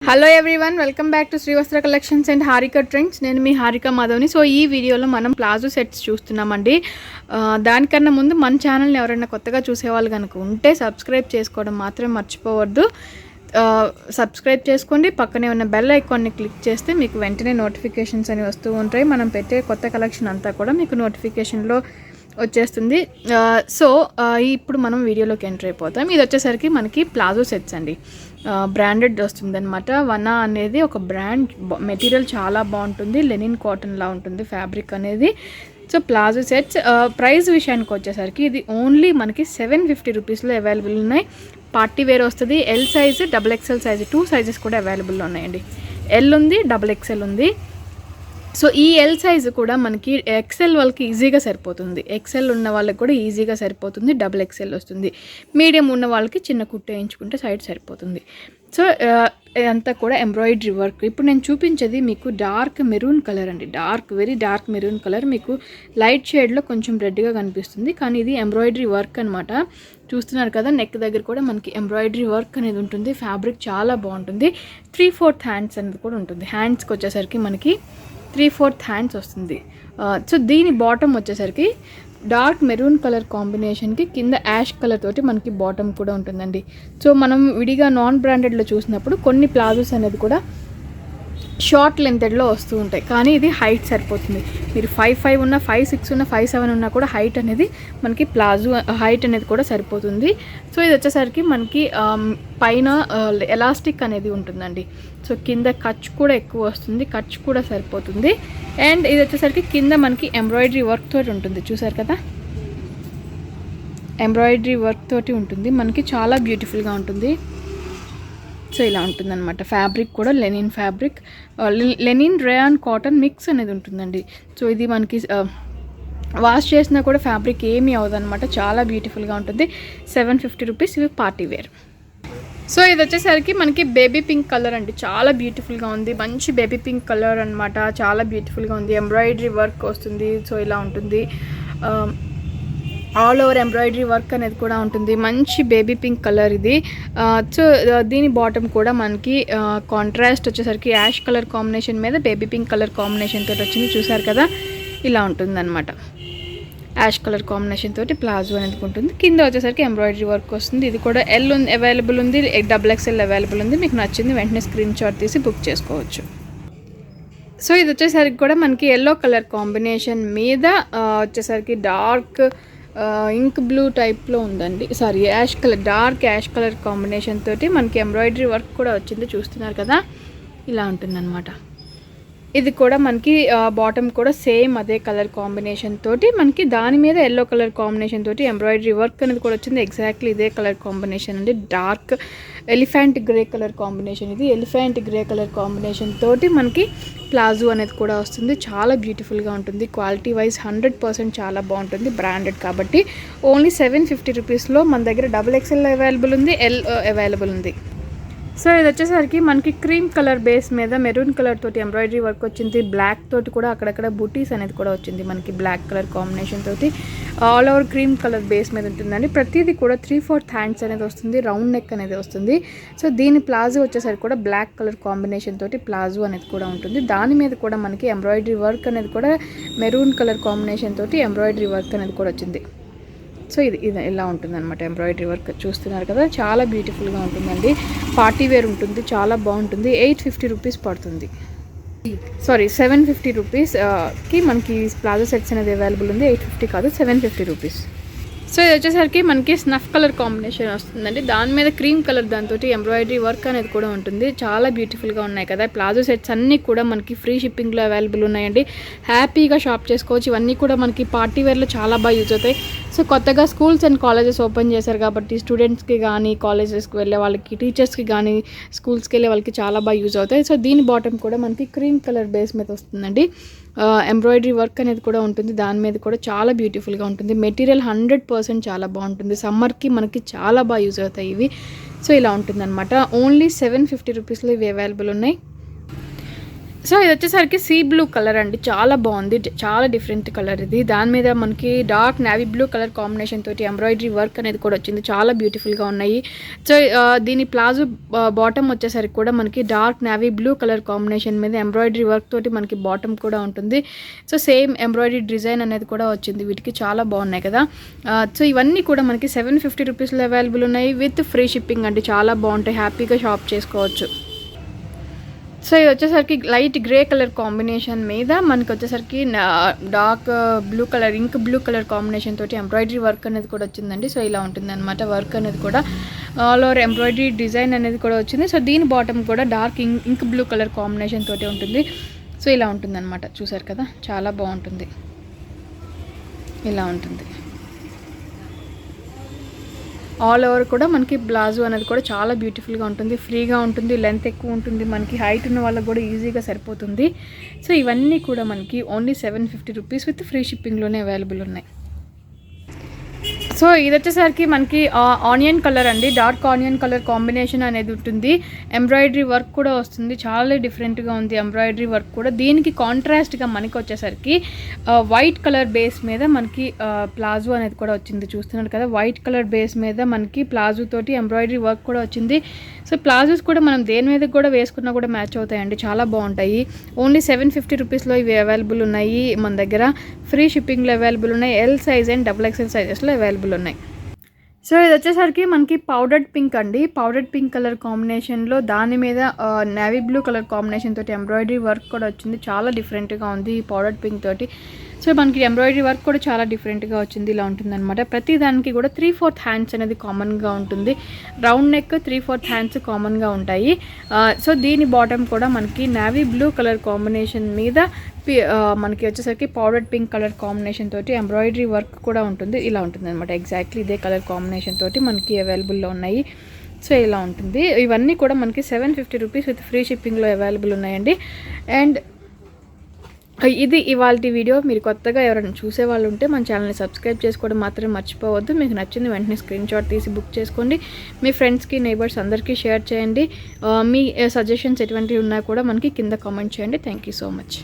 Hello everyone, welcome back to Srivastra collections and Harika trends. నేను మీ Harika మాధవ్ని. So ఈ వీడియోలో మనం ప్లాజో సెట్స్ చూస్తున్నామండి. దానికన్నా ముందు మన ఛానల్ని ఎవరైనా కొత్తగా చూసేవాళ్ళు కనుక ఉంటే సబ్స్క్రైబ్ చేసుకోవడం మాత్రం మర్చిపోవద్దు. సబ్స్క్రైబ్ చేసుకోండి. పక్కనే ఉన్న బెల్ ఐకాన్ని క్లిక్ చేస్తే మీకు వెంటనే నోటిఫికేషన్స్ అని వస్తూ ఉంటాయి. మనం పెట్టే కొత్త కలెక్షన్ అంతా కూడా మీకు నోటిఫికేషన్లో వచ్చేస్తుంది. సో ఇప్పుడు మనం వీడియోలోకి ఎంటర్ అయిపోతాం. ఇది వచ్చేసరికి మనకి ప్లాజో సెట్స్ అండి. బ్రాండెడ్ వస్తుంది అనమాట. వనా అనేది ఒక బ్రాండ్. మెటీరియల్ చాలా బాగుంటుంది. లెనిన్ కాటన్లా ఉంటుంది ఫ్యాబ్రిక్ అనేది. సో ప్లాజో సెట్స్ ప్రైస్ విషయానికి వచ్చేసరికి ఇది ఓన్లీ మనకి 750 రూపీస్లో అవైలబుల్ ఉన్నాయి. పార్టీ వేర్ వస్తుంది. L size, XXL size, 2 sizes కూడా అవైలబుల్లో ఉన్నాయండి. ఎల్ ఉంది, XXL ఉంది. సో ఈ ఎల్ సైజు కూడా మనకి XL వాళ్ళకి ఈజీగా సరిపోతుంది. XL ఉన్న వాళ్ళకి కూడా ఈజీగా సరిపోతుంది. XXL వస్తుంది. మీడియం ఉన్న వాళ్ళకి చిన్న కుట్టు వేయించుకుంటే సైడ్ సరిపోతుంది. సో ఇదంతా కూడా ఎంబ్రాయిడరీ వర్క్. ఇప్పుడు నేను చూపించేది మీకు డార్క్ మెరూన్ కలర్ అండి. Very dark maroon colour. మీకు లైట్ షేడ్లో కొంచెం రెడ్గా కనిపిస్తుంది, కానీ ఇది ఎంబ్రాయిడరీ వర్క్ అనమాట. చూస్తున్నారు కదా, నెక్ దగ్గర కూడా మనకి ఎంబ్రాయిడరీ వర్క్ అనేది ఉంటుంది. ఫ్యాబ్రిక్ చాలా బాగుంటుంది. 3/4 హ్యాండ్స్ అనేది కూడా ఉంటుంది. హ్యాండ్స్కి వచ్చేసరికి మనకి 3/4 హ్యాండ్స్ వస్తుంది. సో దీని బాటమ్ వచ్చేసరికి డార్క్ మెరూన్ కలర్ కాంబినేషన్కి కింద యాష్ కలర్ తోటి మనకి బాటమ్ కూడా ఉంటుందండి. సో మనం విడిగా నాన్ బ్రాండెడ్లో చూసినప్పుడు కొన్ని ప్లాజోస్ అనేది కూడా షార్ట్ లెంతెడ్లో వస్తూ ఉంటాయి, కానీ ఇది హైట్ సరిపోతుంది. మీరు 5'5" ఉన్నా, 5'6" ఉన్నా, 5'7" ఉన్నా కూడా హైట్ అనేది మనకి ప్లాజో హైట్ అనేది కూడా సరిపోతుంది. సో ఇది వచ్చేసరికి మనకి పైన ఎలాస్టిక్ అనేది ఉంటుందండి. సో కింద ఖర్చు కూడా ఎక్కువ వస్తుంది, ఖర్చు కూడా సరిపోతుంది. అండ్ ఇది వచ్చేసరికి కింద మనకి ఎంబ్రాయిడరీ వర్క్ తోటి ఉంటుంది. చూసారు కదా, ఎంబ్రాయిడరీ వర్క్ తోటి ఉంటుంది. మనకి చాలా బ్యూటిఫుల్గా ఉంటుంది. సో ఇలా ఉంటుందన్నమాట. ఫ్యాబ్రిక్ కూడా linen fabric, linen rayon cotton mix అనేది ఉంటుందండి. సో ఇది మనకి వాష్ చేసినా కూడా ఫ్యాబ్రిక్ ఏమీ అవ్వదన్నమాట. చాలా బ్యూటిఫుల్గా ఉంటుంది. 750 రూపీస్. ఇవి పార్టీ వేర్. సో ఇది వచ్చేసరికి మనకి బేబీ పింక్ కలర్ అండి. చాలా బ్యూటిఫుల్గా ఉంది. మంచి బేబీ పింక్ కలర్ అనమాట. చాలా బ్యూటిఫుల్గా ఉంది. ఎంబ్రాయిడరీ వర్క్ వస్తుంది. సో ఇలా ఉంటుంది. ఆల్ ఓవర్ ఎంబ్రాయిడరీ వర్క్ అనేది కూడా ఉంటుంది. మంచి బేబీ పింక్ కలర్ ఇది. సో దీని బాటమ్ కూడా మనకి కాంట్రాస్ట్ వచ్చేసరికి యాష్ కలర్ కాంబినేషన్ మీద బేబీ పింక్ కలర్ కాంబినేషన్ తోటి వచ్చింది. చూసారు కదా, ఇలా ఉంటుందన్నమాట. యాష్ కలర్ కాంబినేషన్ తోటి ప్లాజో అనేది ఉంటుంది. కింద వచ్చేసరికి ఎంబ్రాయిడరీ వర్క్ వస్తుంది. ఇది కూడా ఎల్ అవైలబుల్ ఉంది, XXL అవైలబుల్ ఉంది. మీకు నచ్చింది వెంటనే స్క్రీన్ షాట్ తీసి బుక్ చేసుకోవచ్చు. సో ఇది వచ్చేసరికి కూడా మనకి ఎల్లో కలర్ కాంబినేషన్ మీద వచ్చేసరికి డార్క్ ఇంక్ బ్లూ టైప్లో ఉందండి. Sorry, dark ash colour combination తోటి మనకి ఎంబ్రాయిడరీ వర్క్ కూడా వచ్చింది. చూస్తున్నారు కదా, ఇలా ఉంటుందన్నమాట. ఇది కూడా మనకి బాటమ్ కూడా సేమ్ అదే కలర్ కాంబినేషన్ తోటి మనకి దాని మీద ఎల్లో కలర్ కాంబినేషన్ తోటి ఎంబ్రాయిడరీ వర్క్ అనేది కూడా వచ్చింది. ఎగ్జాక్ట్లీ ఇదే కలర్ కాంబినేషన్ అండి. Dark elephant grey colour combination. ఇది ఎలిఫెంట్ గ్రే కలర్ కాంబినేషన్ తోటి మనకి ప్లాజో అనేది కూడా వస్తుంది. చాలా బ్యూటిఫుల్గా ఉంటుంది. క్వాలిటీ వైజ్ 100% చాలా బాగుంటుంది. బ్రాండెడ్ కాబట్టి ఓన్లీ 750 రూపీస్లో మన దగ్గర XXL అవైలబుల్ ఉంది, ఎల్ అవైలబుల్ ఉంది. సో ఇది వచ్చేసరికి మనకి క్రీమ్ కలర్ బేస్ మీద మెరూన్ కలర్ తోటి ఎంబ్రాయిడరీ వర్క్ వచ్చింది. బ్లాక్ తోటి కూడా అక్కడక్కడ బూటీస్ అనేది కూడా వచ్చింది మనకి. బ్లాక్ కలర్ కాంబినేషన్ తోటి all over cream colour base మీద ఉంటుందండి. ప్రతిదీ కూడా 3/4 హ్యాండ్స్ అనేది వస్తుంది. రౌండ్ నెక్ అనేది వస్తుంది. సో దీని ప్లాజో వచ్చేసరికి కూడా బ్లాక్ కలర్ కాంబినేషన్ తోటి ప్లాజో అనేది కూడా ఉంటుంది. దాని మీద కూడా మనకి ఎంబ్రాయిడరీ వర్క్ అనేది కూడా మెరూన్ కలర్ కాంబినేషన్ తోటి ఎంబ్రాయిడరీ వర్క్ అనేది కూడా వచ్చింది. సో ఇది ఇలా ఉంటుందన్నమాట. ఎంబ్రాయిడరీ వర్క్ చూస్తున్నారు కదా, చాలా బ్యూటిఫుల్గా ఉంటుందండి. పార్టీ వేర్ ఉంటుంది. చాలా బాగుంటుంది. 850 రూపీస్ పడుతుంది. సారీ, 750 రూపీస్కి మనకి ప్లాజో సెట్స్ అనేది అవైలబుల్ ఉంది. 850 కాదు, 750 రూపీస్. సో ఇది వచ్చేసరికి మనకి స్నఫ్ కలర్ కాంబినేషన్ వస్తుందండి. దాని మీద క్రీమ్ కలర్ దాంతో ఎంబ్రాయిడరీ వర్క్ అనేది కూడా ఉంటుంది. చాలా బ్యూటిఫుల్గా ఉన్నాయి కదా. ప్లాజో సెట్స్ అన్నీ కూడా మనకి ఫ్రీ షిప్పింగ్లో అవైలబుల్ ఉన్నాయండి. హ్యాపీగా షాప్ చేసుకోవచ్చు. ఇవన్నీ కూడా మనకి పార్టీ వేర్లో చాలా బాగా యూజ్ అవుతాయి. సో కొత్తగా స్కూల్స్ అండ్ కాలేజెస్ ఓపెన్ చేశారు కాబట్టి స్టూడెంట్స్కి కానీ, కాలేజెస్కి వెళ్ళే వాళ్ళకి, టీచర్స్కి కానీ, స్కూల్స్కి వెళ్ళే వాళ్ళకి చాలా బాగా యూజ్ అవుతాయి. సో దీని బాటమ్ కూడా మనకి క్రీమ్ కలర్ బేస్ మీద వస్తుందండి. ఎంబ్రాయిడరీ వర్క్ అనేది కూడా ఉంటుంది. దాని మీద కూడా చాలా బ్యూటిఫుల్గా ఉంటుంది. మెటీరియల్ 100% చాలా బాగుంటుంది. సమ్మర్కి మనకి చాలా బాగా యూజ్ అవుతాయి ఇవి. సో ఇలా ఉంటుందన్నమాట. ఓన్లీ 750 రూపీస్లో ఇవి అవైలబుల్ ఉన్నాయి. సో ఇది వచ్చేసరికి సీ బ్లూ కలర్ అండి, చాలా బాగుంది, చాలా డిఫరెంట్ కలర్ ఇది. దాని మీద మనకి dark navy blue colour combination తోటి ఎంబ్రాయిడరీ వర్క్ అనేది కూడా వచ్చింది, చాలా బ్యూటిఫుల్గా ఉన్నాయి. సో దీని ప్లాజో బాటమ్ వచ్చేసరికి కూడా మనకి dark navy blue colour combination మీద ఎంబ్రాయిడరీ వర్క్ తోటి మనకి బాటమ్ కూడా ఉంటుంది. సో సేమ్ ఎంబ్రాయిడరీ డిజైన్ అనేది కూడా వచ్చింది వీటికి, చాలా బాగున్నాయి కదా. సో ఇవన్నీ కూడా మనకి 750 రూపీస్లో అవైలబుల్ ఉన్నాయి విత్ ఫ్రీ షిప్పింగ్ అండి, చాలా బాగుంటాయి, హ్యాపీగా షాప్ చేసుకోవచ్చు. సో ఇది వచ్చేసరికి లైట్ గ్రే కలర్ కాంబినేషన్ మీద మనకి వచ్చేసరికి dark blue colour, ink blue colour combination తోటి ఎంబ్రాయిడరీ వర్క్ అనేది కూడా వచ్చిందండి. సో ఇలా ఉంటుంది అనమాట వర్క్ అనేది కూడా, ఆల్ ఓవర్ ఎంబ్రాయిడరీ డిజైన్ అనేది కూడా వచ్చింది. సో దీని బాటమ్ కూడా dark ink blue colour combination తోటి ఉంటుంది. సో ఇలా ఉంటుంది అనమాట, చూసారు కదా, చాలా బాగుంటుంది, ఇలా ఉంటుంది. ఆల్ ఓవర్ కూడా మనకి ప్లాజో అనేది కూడా చాలా బ్యూటిఫుల్గా ఉంటుంది, ఫ్రీగా ఉంటుంది, లెంత్ ఎక్కువ ఉంటుంది, మనకి హైట్ ఉన్న వాళ్ళకి కూడా ఈజీగా సరిపోతుంది. సో ఇవన్నీ కూడా మనకి ఓన్లీ 750 రూపీస్ విత్ ఫ్రీ షిప్పింగ్లోనే అవైలబుల్ ఉన్నాయి. సో ఇది వచ్చేసరికి మనకి ఆనియన్ కలర్ అండి, డార్క్ ఆనియన్ కలర్ కాంబినేషన్ అనేది ఉంటుంది, ఎంబ్రాయిడరీ వర్క్ కూడా వస్తుంది, చాలా డిఫరెంట్గా ఉంది ఎంబ్రాయిడరీ వర్క్ కూడా. దీనికి కాంట్రాస్ట్గా మనకి వచ్చేసరికి వైట్ కలర్ బేస్ మీద మనకి ప్లాజో అనేది కూడా వచ్చింది, చూస్తున్నారు కదా, వైట్ కలర్ బేస్ మీద మనకి ప్లాజో తోటి ఎంబ్రాయిడరీ వర్క్ కూడా వచ్చింది. సో ప్లాజోస్ కూడా మనం దేని మీద కూడా వేసుకున్నా కూడా మ్యాచ్ అవుతాయండి, చాలా బాగుంటాయి. ఓన్లీ 750 రూపీస్లో ఇవి అవైలబుల్ ఉన్నాయి మన దగ్గర, ఫ్రీ షిప్పింగ్లో అవైలబుల్ ఉన్నాయి, ఎల్ సైజ్ అండ్ XXL సైజెస్లో అవైలబుల్ ఉన్నాయి. సో ఇది వచ్చేసరికి మనకి పౌడర్డ్ పింక్ అండి, పౌడర్డ్ పింక్ కలర్ కాంబినేషన్లో దాని మీద నేవీ బ్లూ కలర్ కాంబినేషన్ తోటి ఎంబ్రాయిడరీ వర్క్ కూడా వచ్చింది, చాలా డిఫరెంట్గా ఉంది ఈ పౌడర్డ్ పింక్ తోటి. సో మనకి ఎంబ్రాయిడరీ వర్క్ కూడా చాలా డిఫరెంట్గా వచ్చింది, ఇలా ఉంటుందన్నమాట. ప్రతి దానికి కూడా 3/4 హ్యాండ్స్ అనేది కామన్గా ఉంటుంది, రౌండ్ నెక్ 3/4 హ్యాండ్స్ కామన్గా ఉంటాయి. సో దీని బాటమ్ కూడా మనకి నేవీ బ్లూ కలర్ కాంబినేషన్ మీద మనకి వచ్చేసరికి పౌడర్డ్ పింక్ కలర్ కాంబినేషన్ తోటి ఎంబ్రాయిడరీ వర్క్ కూడా ఉంటుంది, ఇలా ఉంటుంది అనమాట. ఎగ్జాక్ట్లీ ఇదే కలర్ కాంబినేషన్ తోటి మనకి అవైలబుల్లో ఉన్నాయి. సో ఇలా ఉంటుంది, ఇవన్నీ కూడా మనకి 750 రూపీస్ విత్ ఫ్రీ షిప్పింగ్లో అవైలబుల్ ఉన్నాయండి. అండ్ ఇది ఇవాల్టి వీడియో. మీరు కొత్తగా ఎవరైనా చూసే వాళ్ళు ఉంటే మన ఛానల్ని సబ్స్క్రైబ్ చేసుకోవడం మాత్రం మర్చిపోవద్దు. మీకు నచ్చింది వెంటనే స్క్రీన్ షాట్ తీసి బుక్ చేసుకోండి, మీ ఫ్రెండ్స్కి నైబర్స్ అందరికీ షేర్ చేయండి. మీ సజెషన్స్ ఎటువంటివి ఉన్నా కూడా మనకి కింద కామెంట్ చేయండి. Thank you so much.